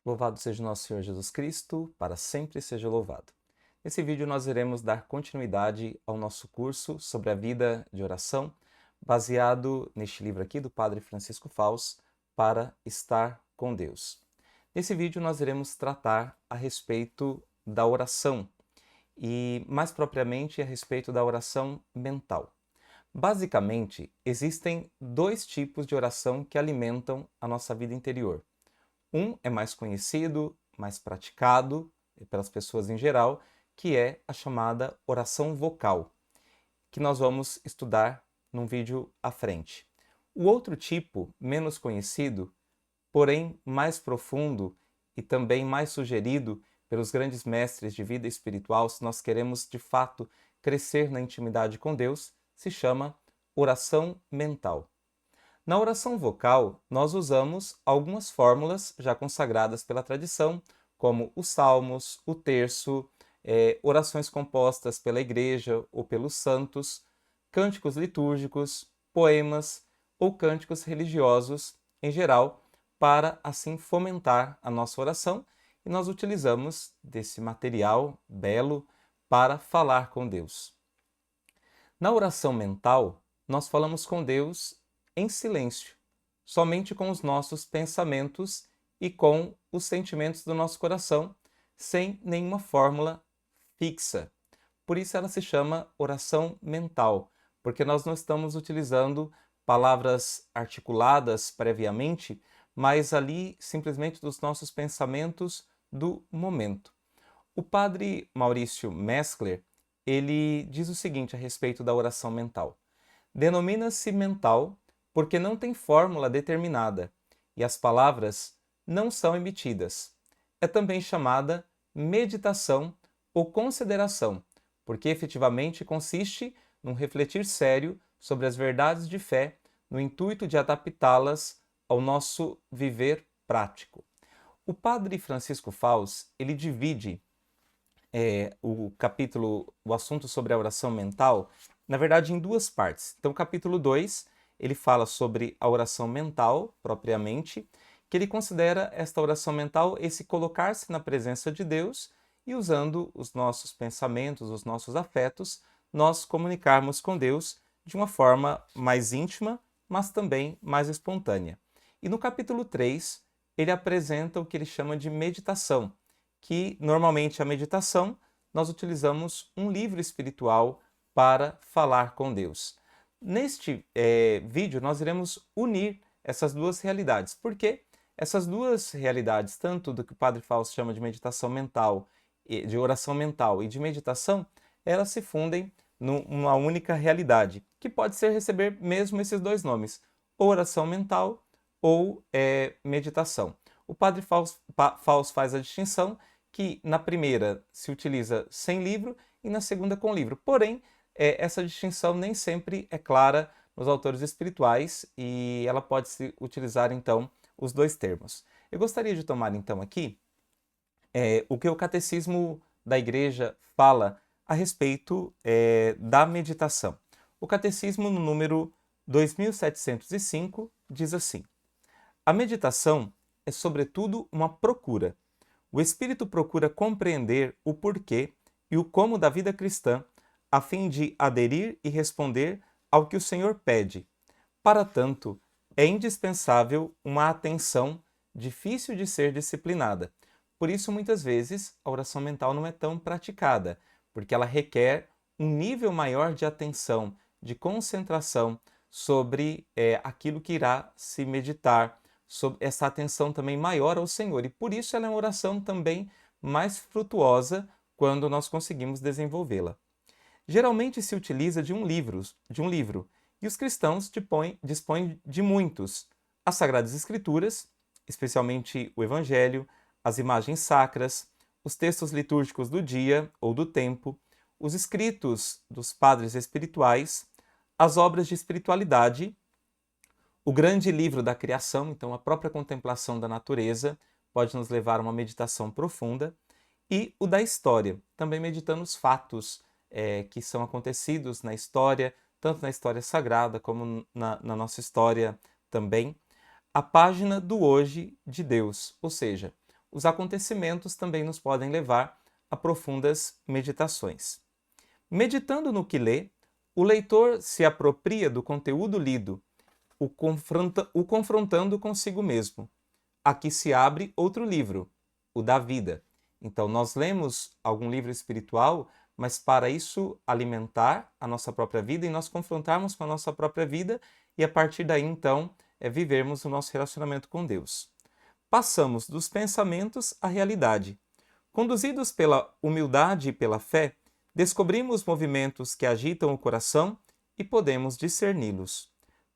Louvado seja o nosso Senhor Jesus Cristo, para sempre seja louvado. Nesse vídeo nós iremos dar continuidade ao nosso curso sobre a vida de oração, baseado neste livro aqui do Padre Francisco Fausto, Para Estar com Deus. Nesse vídeo nós iremos tratar a respeito da oração e, mais propriamente, a respeito da oração mental. Basicamente, existem dois tipos de oração que alimentam a nossa vida interior. Um é mais conhecido, mais praticado pelas pessoas em geral, que é a chamada oração vocal, que nós vamos estudar num vídeo à frente. O outro tipo, menos conhecido, porém mais profundo e também mais sugerido pelos grandes mestres de vida espiritual, se nós queremos de fato crescer na intimidade com Deus, se chama oração mental. Na oração vocal, nós usamos algumas fórmulas já consagradas pela tradição, como os salmos, o terço, orações compostas pela igreja ou pelos santos, cânticos litúrgicos, poemas ou cânticos religiosos em geral, para assim fomentar a nossa oração, e nós utilizamos desse material belo para falar com Deus. Na oração mental, nós falamos com Deus em silêncio, somente com os nossos pensamentos e com os sentimentos do nosso coração, sem nenhuma fórmula fixa. Por isso ela se chama oração mental, porque nós não estamos utilizando palavras articuladas previamente, mas ali simplesmente dos nossos pensamentos do momento. O padre Maurício Mescler, ele diz o seguinte a respeito da oração mental. Denomina-se mental porque não tem fórmula determinada e as palavras não são emitidas. É também chamada meditação ou consideração, porque efetivamente consiste num refletir sério sobre as verdades de fé no intuito de adaptá-las ao nosso viver prático. O padre Francisco Fausto, ele divide o assunto sobre a oração mental, na verdade, em duas partes. Então, o capítulo 2, ele fala sobre a oração mental, propriamente, que ele considera esta oração mental esse colocar-se na presença de Deus e, usando os nossos pensamentos, os nossos afetos, nós comunicarmos com Deus de uma forma mais íntima, mas também mais espontânea. E no capítulo 3, ele apresenta o que ele chama de meditação, que normalmente a meditação nós utilizamos um livro espiritual para falar com Deus. Neste vídeo nós iremos unir essas duas realidades, porque essas duas realidades, tanto do que o Padre Fausto chama de meditação mental, de oração mental e de meditação, elas se fundem numa única realidade, que pode ser receber mesmo esses dois nomes, ou oração mental ou meditação. O Padre Fausto faz a distinção que na primeira se utiliza sem livro e na segunda com livro. Porém, essa distinção nem sempre é clara nos autores espirituais e ela pode se utilizar então os dois termos. Eu gostaria de tomar então aqui o que o Catecismo da Igreja fala a respeito da meditação. O Catecismo, no número 2705, diz assim: a meditação é, sobretudo, uma procura. O espírito procura compreender o porquê e o como da vida cristã, a fim de aderir e responder ao que o Senhor pede. Para tanto, é indispensável uma atenção difícil de ser disciplinada. Por isso, muitas vezes, a oração mental não é tão praticada, porque ela requer um nível maior de atenção, de concentração sobre aquilo que irá se meditar, sobre essa atenção também maior ao Senhor. E por isso ela é uma oração também mais frutuosa quando nós conseguimos desenvolvê-la. Geralmente se utiliza de um livro, e os cristãos dispõem de muitos: as Sagradas Escrituras, especialmente o Evangelho, as imagens sacras, os textos litúrgicos do dia ou do tempo, os escritos dos padres espirituais, as obras de espiritualidade, o grande livro da criação, então a própria contemplação da natureza pode nos levar a uma meditação profunda, e o da história, também meditando os fatos que são acontecidos na história, tanto na história sagrada como na nossa história também, a página do hoje de Deus, ou seja, os acontecimentos também nos podem levar a profundas meditações. Meditando no que lê, o leitor se apropria do conteúdo lido, o confrontando consigo mesmo. Aqui se abre outro livro, o da vida. Então, nós lemos algum livro espiritual, mas para isso alimentar a nossa própria vida e nós confrontarmos com a nossa própria vida e a partir daí, então, vivermos o nosso relacionamento com Deus. Passamos dos pensamentos à realidade. Conduzidos pela humildade e pela fé, descobrimos movimentos que agitam o coração e podemos discerni-los.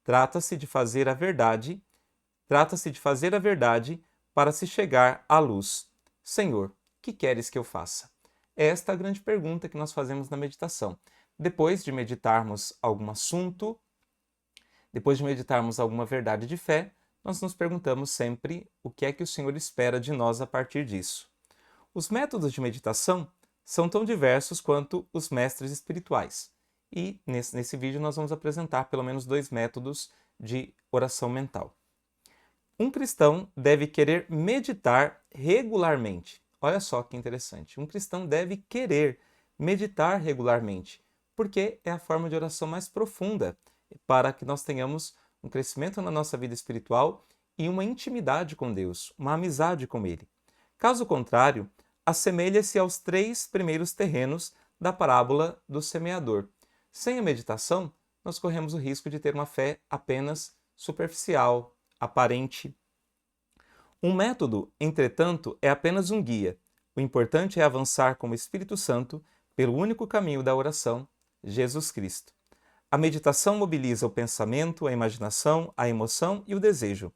Trata-se de fazer a verdade para se chegar à luz. Senhor, que queres que eu faça? É esta a grande pergunta que nós fazemos na meditação. Depois de meditarmos algum assunto, depois de meditarmos alguma verdade de fé, nós nos perguntamos sempre o que é que o Senhor espera de nós a partir disso. Os métodos de meditação são tão diversos quanto os mestres espirituais. E nesse vídeo nós vamos apresentar pelo menos 2 métodos de oração mental. Um cristão deve querer meditar regularmente. Olha só que interessante. Um cristão deve querer meditar regularmente, porque é a forma de oração mais profunda para que nós tenhamos um crescimento na nossa vida espiritual e uma intimidade com Deus, uma amizade com Ele. Caso contrário, assemelha-se aos 3 primeiros terrenos da parábola do semeador. Sem a meditação, nós corremos o risco de ter uma fé apenas superficial, aparente. Um método, entretanto, é apenas um guia. O importante é avançar com o Espírito Santo pelo único caminho da oração, Jesus Cristo. A meditação mobiliza o pensamento, a imaginação, a emoção e o desejo.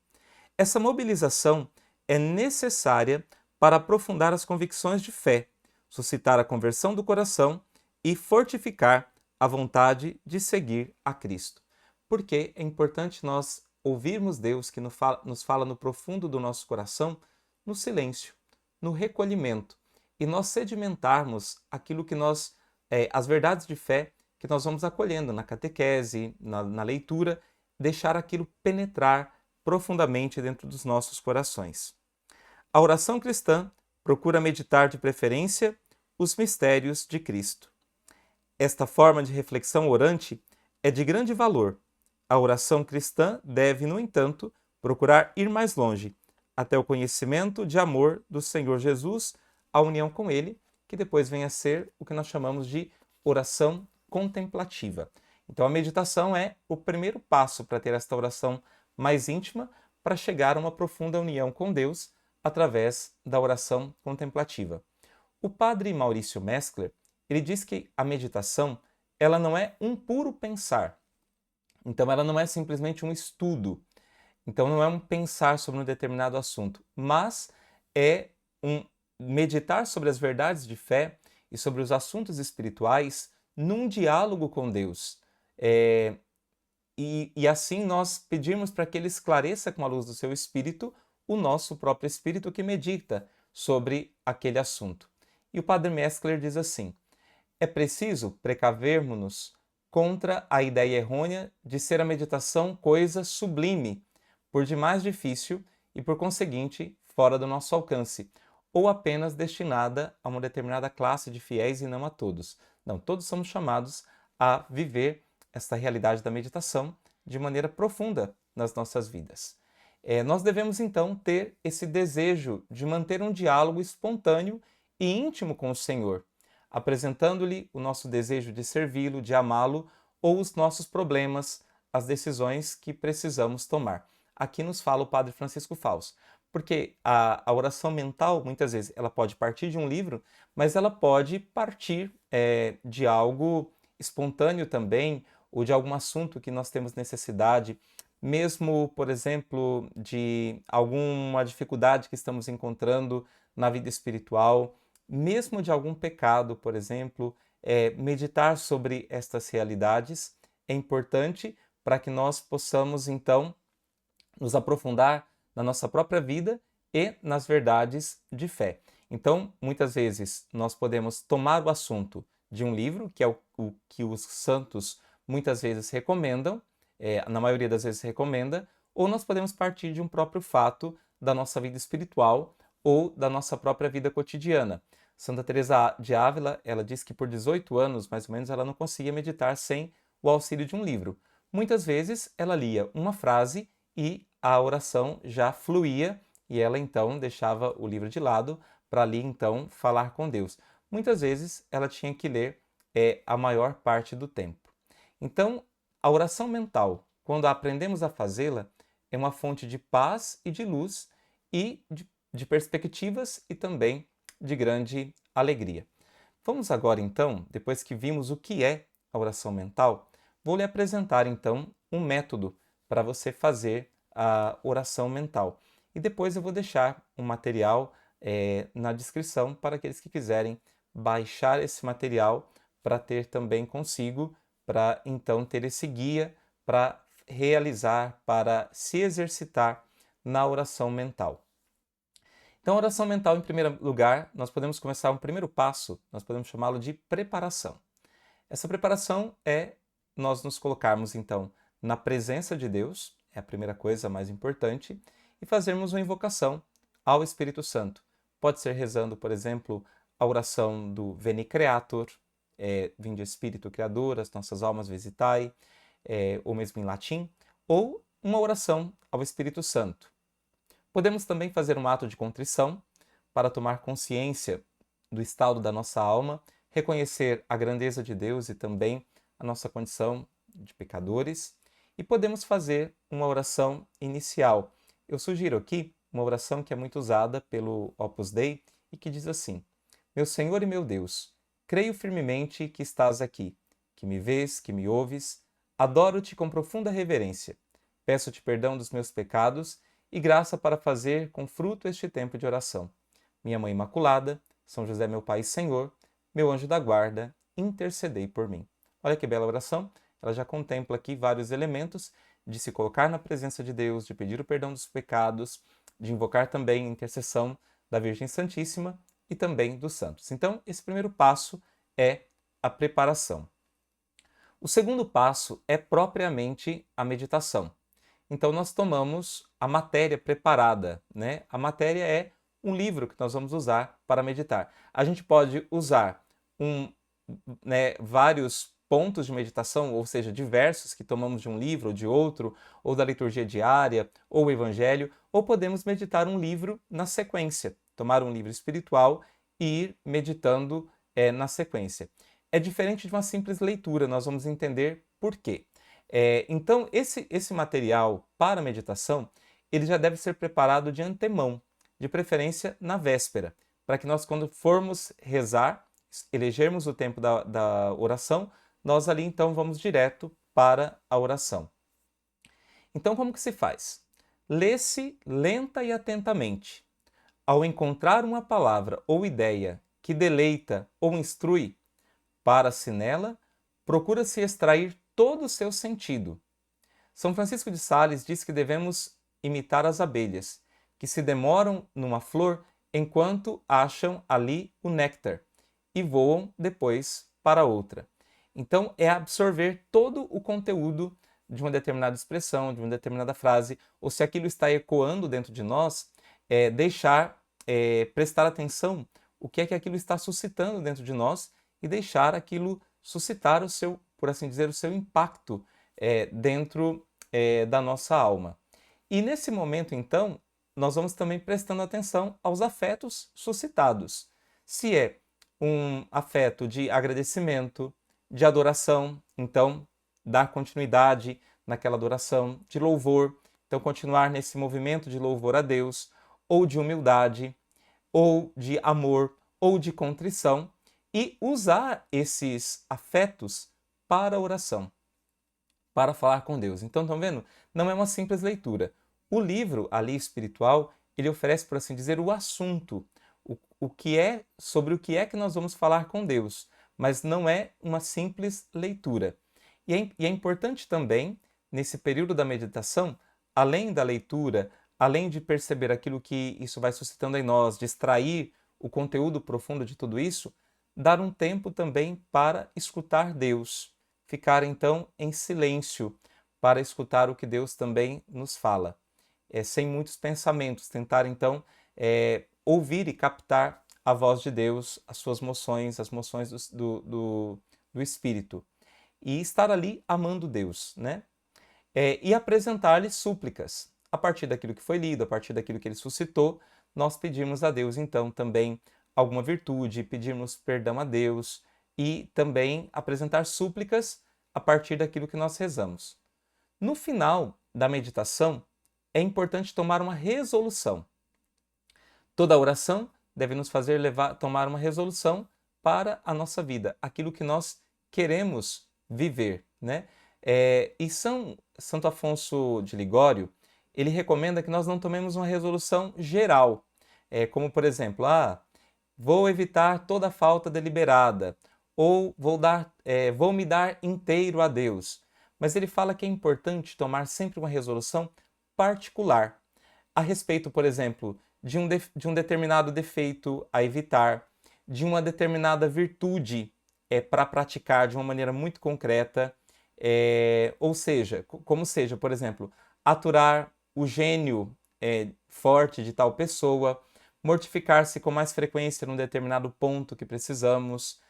Essa mobilização é necessária para aprofundar as convicções de fé, suscitar a conversão do coração e fortificar a vontade de seguir a Cristo. Porque é importante nós ouvirmos Deus que nos fala no profundo do nosso coração, no silêncio, no recolhimento, e nós sedimentarmos aquilo que as verdades de fé que nós vamos acolhendo na catequese, na leitura, deixar aquilo penetrar profundamente dentro dos nossos corações. A oração cristã procura meditar de preferência os mistérios de Cristo. Esta forma de reflexão orante é de grande valor. A oração cristã deve, no entanto, procurar ir mais longe, até o conhecimento de amor do Senhor Jesus, a união com Ele, que depois vem a ser o que nós chamamos de oração contemplativa. Então, a meditação é o primeiro passo para ter esta oração mais íntima, para chegar a uma profunda união com Deus através da oração contemplativa. O padre Maurício Mescler, ele diz que a meditação, ela não é um puro pensar. Então, ela não é simplesmente um estudo. Então, não é um pensar sobre um determinado assunto, mas é um meditar sobre as verdades de fé e sobre os assuntos espirituais num diálogo com Deus. E assim nós pedimos para que Ele esclareça com a luz do seu Espírito o nosso próprio Espírito que medita sobre aquele assunto. E o padre Mescler diz assim: é preciso precavermos-nos contra a ideia errônea de ser a meditação coisa sublime, por demais difícil e, por conseguinte, fora do nosso alcance, ou apenas destinada a uma determinada classe de fiéis e não a todos. Não, todos somos chamados a viver esta realidade da meditação de maneira profunda nas nossas vidas. Nós devemos, então, ter esse desejo de manter um diálogo espontâneo e íntimo com o Senhor, apresentando-lhe o nosso desejo de servi-lo, de amá-lo, ou os nossos problemas, as decisões que precisamos tomar. Aqui nos fala o Padre Francisco Fausto, porque a oração mental, muitas vezes, ela pode partir de um livro, mas ela pode partir de algo espontâneo também, ou de algum assunto que nós temos necessidade, mesmo, por exemplo, de alguma dificuldade que estamos encontrando na vida espiritual, mesmo de algum pecado, por exemplo, meditar sobre estas realidades é importante para que nós possamos, então, nos aprofundar na nossa própria vida e nas verdades de fé. Então, muitas vezes, nós podemos tomar o assunto de um livro, que é o que os santos muitas vezes recomendam, na maioria das vezes recomenda, ou nós podemos partir de um próprio fato da nossa vida espiritual, ou da nossa própria vida cotidiana. Santa Teresa de Ávila, ela diz que por 18 anos, mais ou menos, ela não conseguia meditar sem o auxílio de um livro. Muitas vezes ela lia uma frase e a oração já fluía e ela então deixava o livro de lado para ali então falar com Deus. Muitas vezes ela tinha que ler a maior parte do tempo. Então, a oração mental, quando aprendemos a fazê-la, é uma fonte de paz e de luz e de perspectivas e também de grande alegria. Vamos agora então, depois que vimos o que é a oração mental, vou lhe apresentar então um método para você fazer a oração mental. E depois eu vou deixar um material na descrição para aqueles que quiserem baixar esse material para ter também consigo, para então ter esse guia para realizar, para se exercitar na oração mental. Então, a oração mental, em primeiro lugar, nós podemos começar um primeiro passo, nós podemos chamá-lo de preparação. Essa preparação é nós nos colocarmos, então, na presença de Deus, é a primeira coisa mais importante, e fazermos uma invocação ao Espírito Santo. Pode ser rezando, por exemplo, a oração do Veni Creator, Vinde Espírito Criador, as nossas almas visitai, ou mesmo em latim, ou uma oração ao Espírito Santo. Podemos também fazer um ato de contrição para tomar consciência do estado da nossa alma, reconhecer a grandeza de Deus e também a nossa condição de pecadores. E podemos fazer uma oração inicial. Eu sugiro aqui uma oração que é muito usada pelo Opus Dei e que diz assim: Meu Senhor e meu Deus, creio firmemente que estás aqui, que me vês, que me ouves. Adoro-te com profunda reverência. Peço-te perdão dos meus pecados e graça para fazer com fruto este tempo de oração. Minha Mãe Imaculada, São José meu Pai e Senhor, meu anjo da guarda, intercedei por mim. Olha que bela oração, ela já contempla aqui vários elementos de se colocar na presença de Deus, de pedir o perdão dos pecados, de invocar também a intercessão da Virgem Santíssima e também dos santos. Então, esse primeiro passo é a preparação. O segundo passo é propriamente a meditação. Então, nós tomamos a matéria preparada, né? A matéria é um livro que nós vamos usar para meditar. A gente pode usar vários pontos de meditação, ou seja, diversos que tomamos de um livro ou de outro, ou da liturgia diária, ou o evangelho, ou podemos meditar um livro na sequência, tomar um livro espiritual e ir meditando na sequência. É diferente de uma simples leitura, nós vamos entender por quê. Então, esse material para meditação, ele já deve ser preparado de antemão, de preferência na véspera, para que nós, quando formos rezar, elegermos o tempo da oração, nós ali então vamos direto para a oração. Então, como que se faz? Lê-se lenta e atentamente. Ao encontrar uma palavra ou ideia que deleita ou instrui, para-se nela, procura-se extrair todo o seu sentido. São Francisco de Sales diz que devemos imitar as abelhas, que se demoram numa flor enquanto acham ali o néctar e voam depois para outra. Então, é absorver todo o conteúdo de uma determinada expressão, de uma determinada frase, ou se aquilo está ecoando dentro de nós, prestar atenção o que é que aquilo está suscitando dentro de nós e deixar aquilo suscitar o seu, por assim dizer, o seu impacto dentro da nossa alma. E nesse momento, então, nós vamos também prestando atenção aos afetos suscitados. Se é um afeto de agradecimento, de adoração, então, dar continuidade naquela adoração, de louvor, então continuar nesse movimento de louvor a Deus, ou de humildade, ou de amor, ou de contrição, e usar esses afetos para a oração, para falar com Deus. Então, estão vendo? Não é uma simples leitura. O livro ali espiritual, ele oferece, por assim dizer, o assunto, sobre o que é que nós vamos falar com Deus, mas não é uma simples leitura. E é importante também, nesse período da meditação, além da leitura, além de perceber aquilo que isso vai suscitando em nós, de extrair o conteúdo profundo de tudo isso, dar um tempo também para escutar Deus, ficar então em silêncio para escutar o que Deus também nos fala, sem muitos pensamentos, tentar então ouvir e captar a voz de Deus, as suas moções, as moções do Espírito. E estar ali amando Deus, né? E apresentar-lhe súplicas. A partir daquilo que foi lido, a partir daquilo que ele suscitou, nós pedimos a Deus, então, também alguma virtude, pedirmos perdão a Deus e também apresentar súplicas a partir daquilo que nós rezamos. No final da meditação, é importante tomar uma resolução. Toda oração deve nos fazer tomar uma resolução para a nossa vida, aquilo que nós queremos viver, né? E Santo Afonso de Ligório, ele recomenda que nós não tomemos uma resolução geral, como por exemplo, vou evitar toda falta deliberada, ou vou me dar inteiro a Deus. Mas ele fala que é importante tomar sempre uma resolução particular, a respeito, por exemplo, de um determinado defeito a evitar, de uma determinada virtude para praticar de uma maneira muito concreta, ou seja, por exemplo, aturar o gênio forte de tal pessoa, mortificar-se com mais frequência num determinado ponto que precisamos.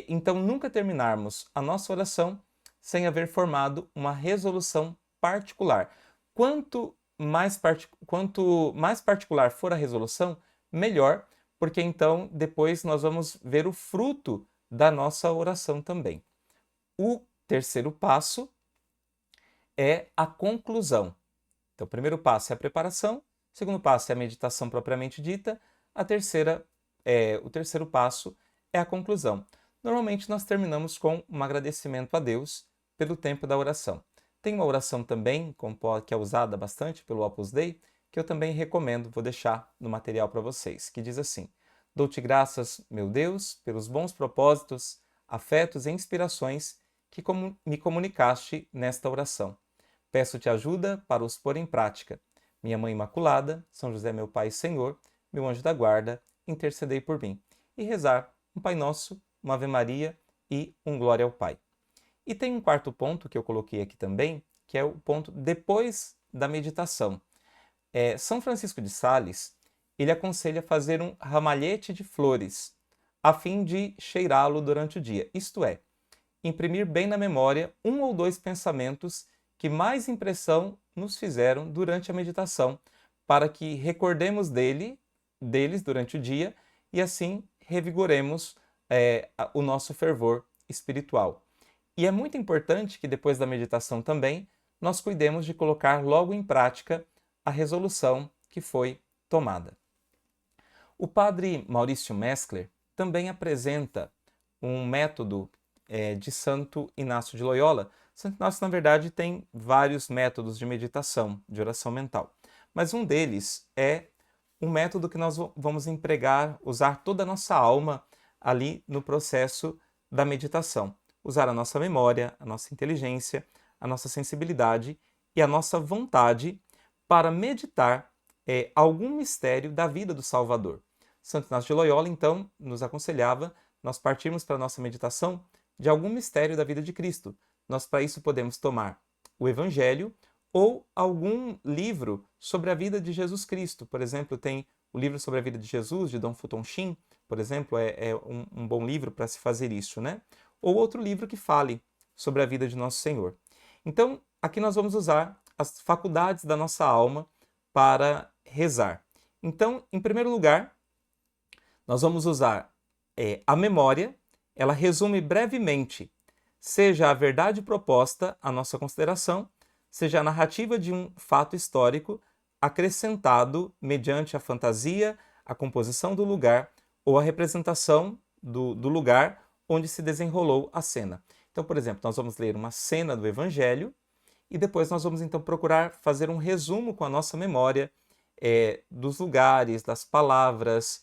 Então, nunca terminarmos a nossa oração sem haver formado uma resolução particular. Quanto mais particular for a resolução, melhor, porque então depois nós vamos ver o fruto da nossa oração também. O terceiro passo é a conclusão. Então, o primeiro passo é a preparação, o segundo passo é a meditação propriamente dita, o terceiro passo é a conclusão. Normalmente nós terminamos com um agradecimento a Deus pelo tempo da oração. Tem uma oração também, que é usada bastante pelo Opus Dei, que eu também recomendo, vou deixar no material para vocês, que diz assim: Dou-te graças, meu Deus, pelos bons propósitos, afetos e inspirações que me comunicaste nesta oração. Peço-te ajuda para os pôr em prática. Minha Mãe Imaculada, São José meu Pai e Senhor, meu anjo da guarda, intercedei por mim. E rezar um Pai Nosso, uma Ave Maria e um Glória ao Pai. E tem um quarto ponto que eu coloquei aqui também, que é o ponto depois da meditação. São Francisco de Sales, ele aconselha fazer um ramalhete de flores, a fim de cheirá-lo durante o dia. Isto é, imprimir bem na memória um ou dois pensamentos que mais impressão nos fizeram durante a meditação, para que recordemos deles durante o dia e assim revigoremos o nosso fervor espiritual. E é muito importante que depois da meditação também nós cuidemos de colocar logo em prática a resolução que foi tomada. O padre Maurício Mescler também apresenta um método de Santo Inácio de Loyola. Santo Inácio, na verdade, tem vários métodos de meditação, de oração mental. Mas um deles é um método que nós vamos usar toda a nossa alma ali no processo da meditação. Usar a nossa memória, a nossa inteligência, a nossa sensibilidade e a nossa vontade para meditar algum mistério da vida do Salvador. Santo Inácio de Loyola, então, nos aconselhava nós partirmos para a nossa meditação de algum mistério da vida de Cristo. Nós, para isso, podemos tomar o Evangelho ou algum livro sobre a vida de Jesus Cristo. Por exemplo, tem o livro sobre a vida de Jesus, de Dom Futon Shin, por exemplo, é um bom livro para se fazer isso, né? Ou outro livro que fale sobre a vida de Nosso Senhor. Então, aqui nós vamos usar as faculdades da nossa alma para rezar. Então, em primeiro lugar, nós vamos usar a memória. Ela resume brevemente, seja a verdade proposta à nossa consideração, seja a narrativa de um fato histórico acrescentado mediante a fantasia, a composição do lugar ou a representação do lugar onde se desenrolou a cena. Então, por exemplo, nós vamos ler uma cena do Evangelho e depois nós vamos então procurar fazer um resumo com a nossa memória dos lugares, das palavras,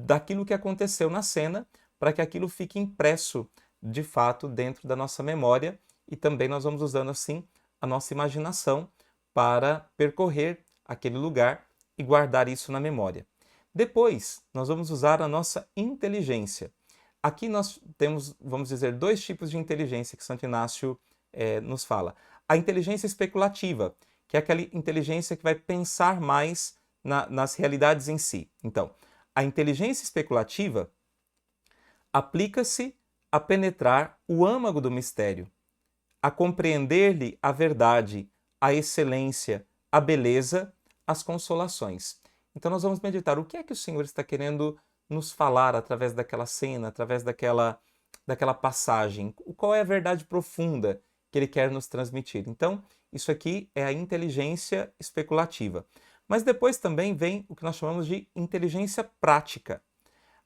daquilo que aconteceu na cena, para que aquilo fique impresso de fato dentro da nossa memória, e também nós vamos usando assim a nossa imaginação para percorrer aquele lugar e guardar isso na memória. Depois, nós vamos usar a nossa inteligência. Aqui nós temos, vamos dizer, dois tipos de inteligência que Santo Inácio nos fala. A inteligência especulativa, que é aquela inteligência que vai pensar mais nas realidades em si. Então, a inteligência especulativa aplica-se a penetrar o âmago do mistério, a compreender-lhe a verdade, a excelência, a beleza, as consolações. Então nós vamos meditar o que é que o Senhor está querendo nos falar através daquela cena, através daquela passagem, qual é a verdade profunda que ele quer nos transmitir. Então, isso aqui é a inteligência especulativa. Mas depois também vem o que nós chamamos de inteligência prática.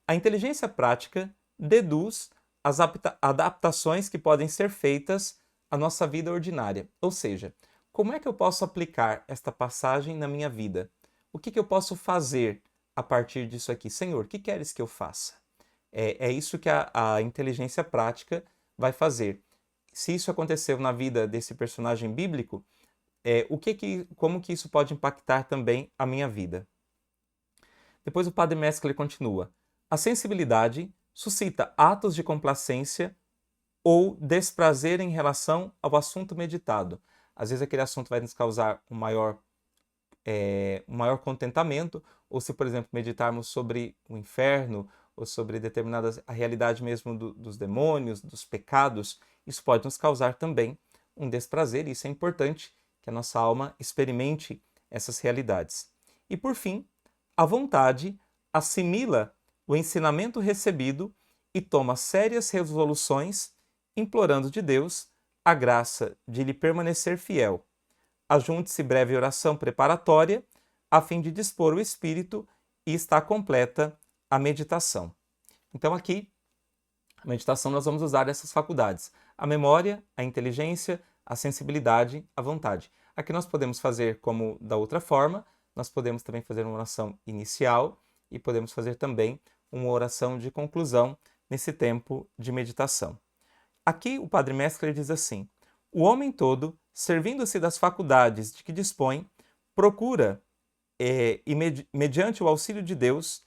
A inteligência prática deduz as adaptações que podem ser feitas à nossa vida ordinária. Ou seja, como é que eu posso aplicar esta passagem na minha vida? O que eu posso fazer a partir disso aqui? Senhor, o que queres que eu faça? É isso que a inteligência prática vai fazer. Se isso aconteceu na vida desse personagem bíblico, como que isso pode impactar também a minha vida? Depois o Padre Mescler continua. A sensibilidade suscita atos de complacência ou desprazer em relação ao assunto meditado. Às vezes aquele assunto vai nos causar um maior contentamento, ou se, por exemplo, meditarmos sobre o inferno, ou sobre a realidade mesmo dos demônios, dos pecados, isso pode nos causar também um desprazer, e isso é importante que a nossa alma experimente essas realidades. E por fim, a vontade assimila o ensinamento recebido e toma sérias resoluções, implorando de Deus a graça de lhe permanecer fiel. Ajunte-se breve oração preparatória, a fim de dispor o espírito, e está completa a meditação. Então aqui, a meditação nós vamos usar essas faculdades: a memória, a inteligência, a sensibilidade, a vontade. Aqui nós podemos fazer como da outra forma, nós podemos também fazer uma oração inicial e podemos fazer também uma oração de conclusão nesse tempo de meditação. Aqui o Padre Mescler diz assim: o homem todo, servindo-se das faculdades de que dispõe, procura, mediante o auxílio de Deus,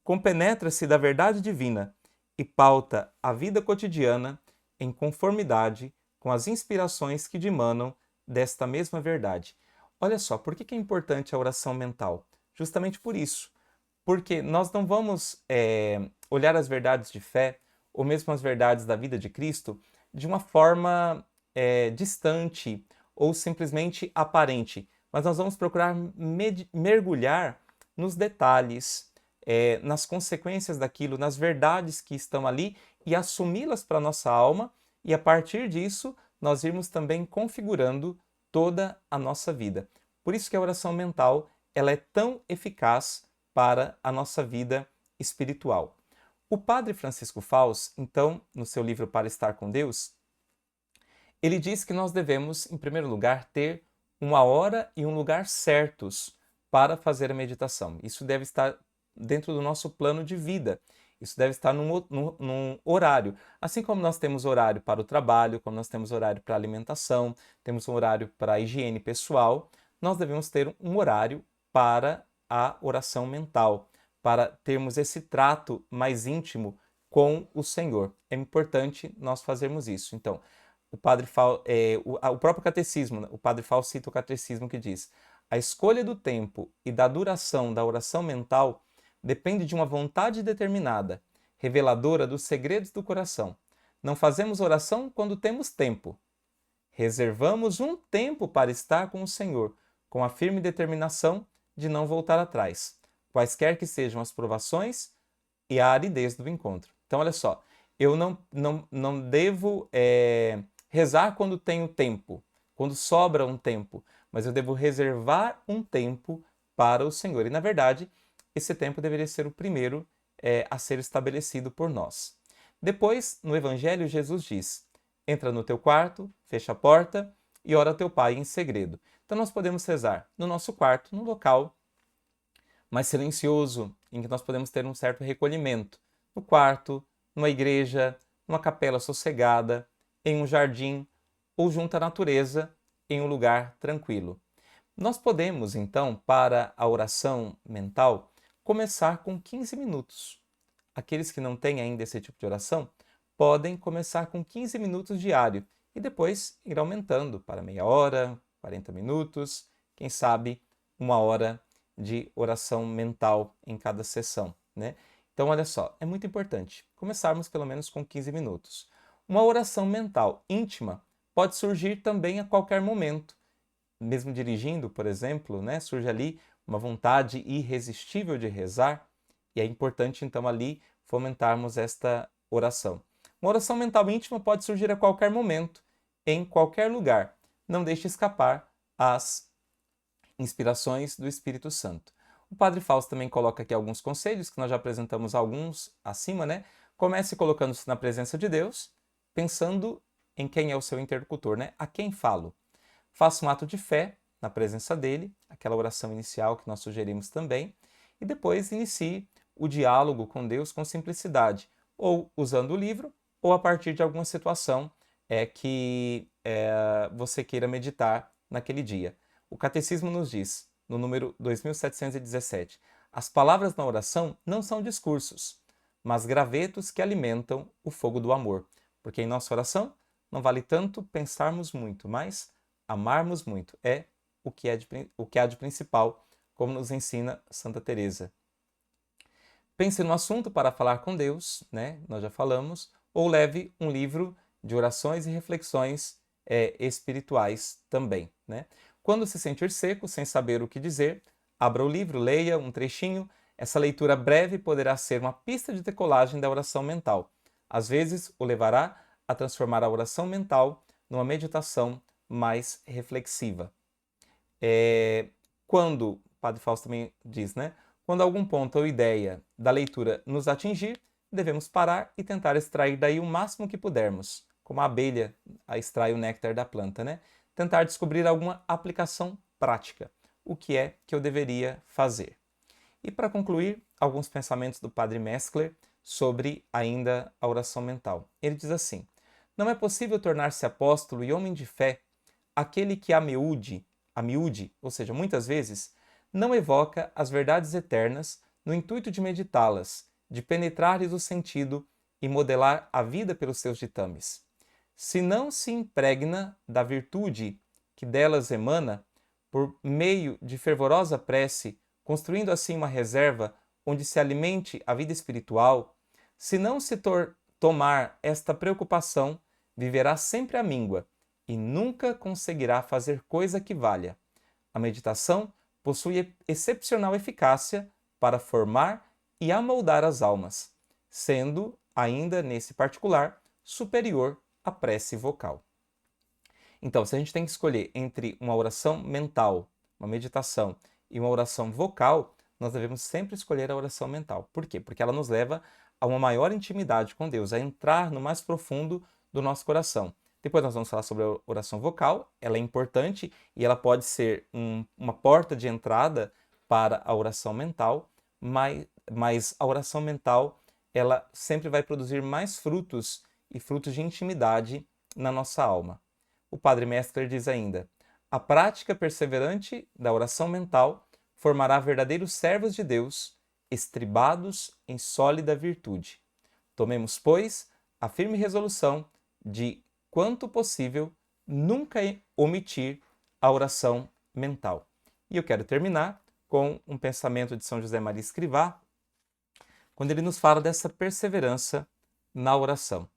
compenetra-se da verdade divina e pauta a vida cotidiana em conformidade com as inspirações que dimanam desta mesma verdade. Olha só, por que é importante a oração mental? Justamente por isso. Porque nós não vamos olhar as verdades de fé, ou mesmo as verdades da vida de Cristo, de uma forma distante ou simplesmente aparente. Mas nós vamos procurar mergulhar nos detalhes, nas consequências daquilo, nas verdades que estão ali e assumi-las para a nossa alma, e a partir disso nós irmos também configurando toda a nossa vida. Por isso que a oração mental ela é tão eficaz para a nossa vida espiritual. O Padre Francisco Fausto, então, no seu livro Para Estar com Deus, ele diz que nós devemos, em primeiro lugar, ter uma hora e um lugar certos para fazer a meditação. Isso deve estar dentro do nosso plano de vida. Isso deve estar num horário. Assim como nós temos horário para o trabalho, como nós temos horário para a alimentação, temos um horário para a higiene pessoal, nós devemos ter um horário para a oração mental, para termos esse trato mais íntimo com o Senhor. É importante nós fazermos isso. Então, o próprio catecismo, o Padre Fausto cita o catecismo que diz: a escolha do tempo e da duração da oração mental depende de uma vontade determinada, reveladora dos segredos do coração. Não fazemos oração quando temos tempo. Reservamos um tempo para estar com o Senhor, com a firme determinação de não voltar atrás, quaisquer que sejam as provações e a aridez do encontro. Então, olha só, eu não devo rezar quando tenho tempo, quando sobra um tempo, mas eu devo reservar um tempo para o Senhor. E, na verdade, esse tempo deveria ser o primeiro a ser estabelecido por nós. Depois, no Evangelho, Jesus diz: entra no teu quarto, fecha a porta e ora ao teu Pai em segredo. Então nós podemos rezar no nosso quarto, num local mais silencioso, em que nós podemos ter um certo recolhimento. No quarto, numa igreja, numa capela sossegada, em um jardim ou junto à natureza, em um lugar tranquilo. Nós podemos, então, para a oração mental, começar com 15 minutos. Aqueles que não têm ainda esse tipo de oração podem começar com 15 minutos diário e depois ir aumentando para meia hora, 40 minutos, quem sabe 1 hora de oração mental em cada sessão, né? Então, olha só, é muito importante começarmos pelo menos com 15 minutos. Uma oração mental íntima pode surgir também a qualquer momento. Mesmo dirigindo, por exemplo, né, surge ali uma vontade irresistível de rezar, e é importante, então, ali fomentarmos esta oração. Uma oração mental íntima pode surgir a qualquer momento, em qualquer lugar. Não deixe escapar as inspirações do Espírito Santo. O Padre Fausto também coloca aqui alguns conselhos, que nós já apresentamos alguns acima, né? Comece colocando-se na presença de Deus, pensando em quem é o seu interlocutor, né? A quem falo. Faça um ato de fé na presença dele, aquela oração inicial que nós sugerimos também, e depois inicie o diálogo com Deus com simplicidade, ou usando o livro, ou a partir de alguma situação que você queira meditar naquele dia. O Catecismo nos diz, no número 2717, as palavras na oração não são discursos, mas gravetos que alimentam o fogo do amor. Porque em nossa oração não vale tanto pensarmos muito, mas amarmos muito. É o que há de principal, como nos ensina Santa Teresa. Pense no assunto para falar com Deus, né? Nós já falamos, ou leve um livro de orações e reflexões espirituais também, né? Quando se sentir seco, sem saber o que dizer, abra o livro, leia um trechinho. Essa leitura breve poderá ser uma pista de decolagem da oração mental. Às vezes, o levará a transformar a oração mental numa meditação mais reflexiva. Quando, o Padre Fausto também diz, né? Quando algum ponto ou ideia da leitura nos atingir, devemos parar e tentar extrair daí o máximo que pudermos, como a abelha extrai o néctar da planta, né? Tentar descobrir alguma aplicação prática, o que é que eu deveria fazer. E para concluir, alguns pensamentos do Padre Mescler sobre ainda a oração mental. Ele diz assim: não é possível tornar-se apóstolo e homem de fé aquele que a miúde, ou seja, muitas vezes, não evoca as verdades eternas no intuito de meditá-las, de penetrar-lhes o sentido e modelar a vida pelos seus ditames. Se não se impregna da virtude que delas emana, por meio de fervorosa prece, construindo assim uma reserva onde se alimente a vida espiritual, se não se tomar esta preocupação, viverá sempre à míngua e nunca conseguirá fazer coisa que valha. A meditação possui excepcional eficácia para formar e amoldar as almas, sendo, ainda nesse particular, superior à prece vocal. Então, se a gente tem que escolher entre uma oração mental, uma meditação, e uma oração vocal, nós devemos sempre escolher a oração mental. Por quê? Porque ela nos leva a uma maior intimidade com Deus, a entrar no mais profundo do nosso coração. Depois nós vamos falar sobre a oração vocal, ela é importante e ela pode ser uma porta de entrada para a oração mental, mas a oração mental ela sempre vai produzir mais frutos e frutos de intimidade na nossa alma. O Padre Mescler diz ainda: a prática perseverante da oração mental formará verdadeiros servos de Deus, estribados em sólida virtude. Tomemos, pois, a firme resolução de, quanto possível, nunca omitir a oração mental. E eu quero terminar com um pensamento de São José Maria Escrivá, quando ele nos fala dessa perseverança na oração.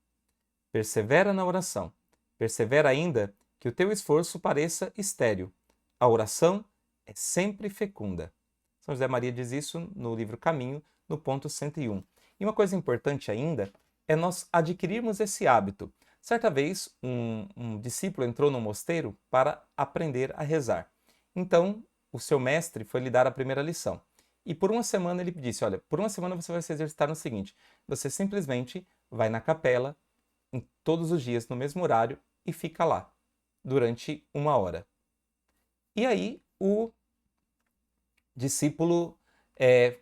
Persevera na oração. Persevera ainda que o teu esforço pareça estéril. A oração é sempre fecunda. São José Maria diz isso no livro Caminho, no ponto 101. E uma coisa importante ainda é nós adquirirmos esse hábito. Certa vez, um discípulo entrou no mosteiro para aprender a rezar. Então, o seu mestre foi lhe dar a primeira lição. E por uma semana ele disse, olha, por uma semana você vai se exercitar no seguinte, você simplesmente vai na capela, todos os dias no mesmo horário, e fica lá, durante 1 hora. E aí o discípulo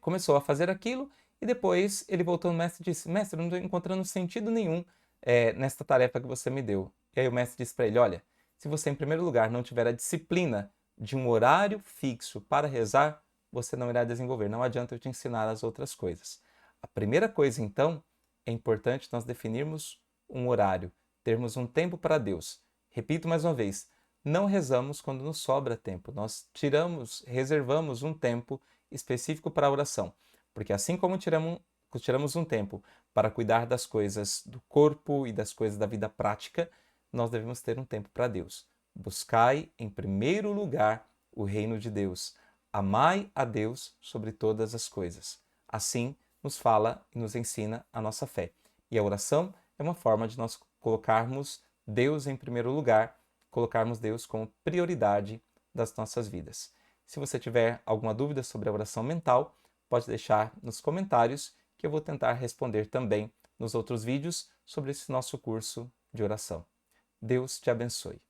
começou a fazer aquilo, e depois ele voltou no mestre e disse, mestre, eu não estou encontrando sentido nenhum nesta tarefa que você me deu. E aí o mestre disse para ele, olha, se você em primeiro lugar não tiver a disciplina de um horário fixo para rezar, você não irá desenvolver. Não adianta eu te ensinar as outras coisas. A primeira coisa, então, é importante nós definirmos um horário, termos um tempo para Deus. Repito mais uma vez, não rezamos quando nos sobra tempo. Nós reservamos um tempo específico para a oração. Porque assim como tiramos um tempo para cuidar das coisas do corpo e das coisas da vida prática, nós devemos ter um tempo para Deus. Buscai em primeiro lugar o reino de Deus. Amai a Deus sobre todas as coisas. Assim nos fala e nos ensina a nossa fé. E a oração é uma forma de nós colocarmos Deus em primeiro lugar, colocarmos Deus como prioridade das nossas vidas. Se você tiver alguma dúvida sobre a oração mental, pode deixar nos comentários que eu vou tentar responder também nos outros vídeos sobre esse nosso curso de oração. Deus te abençoe.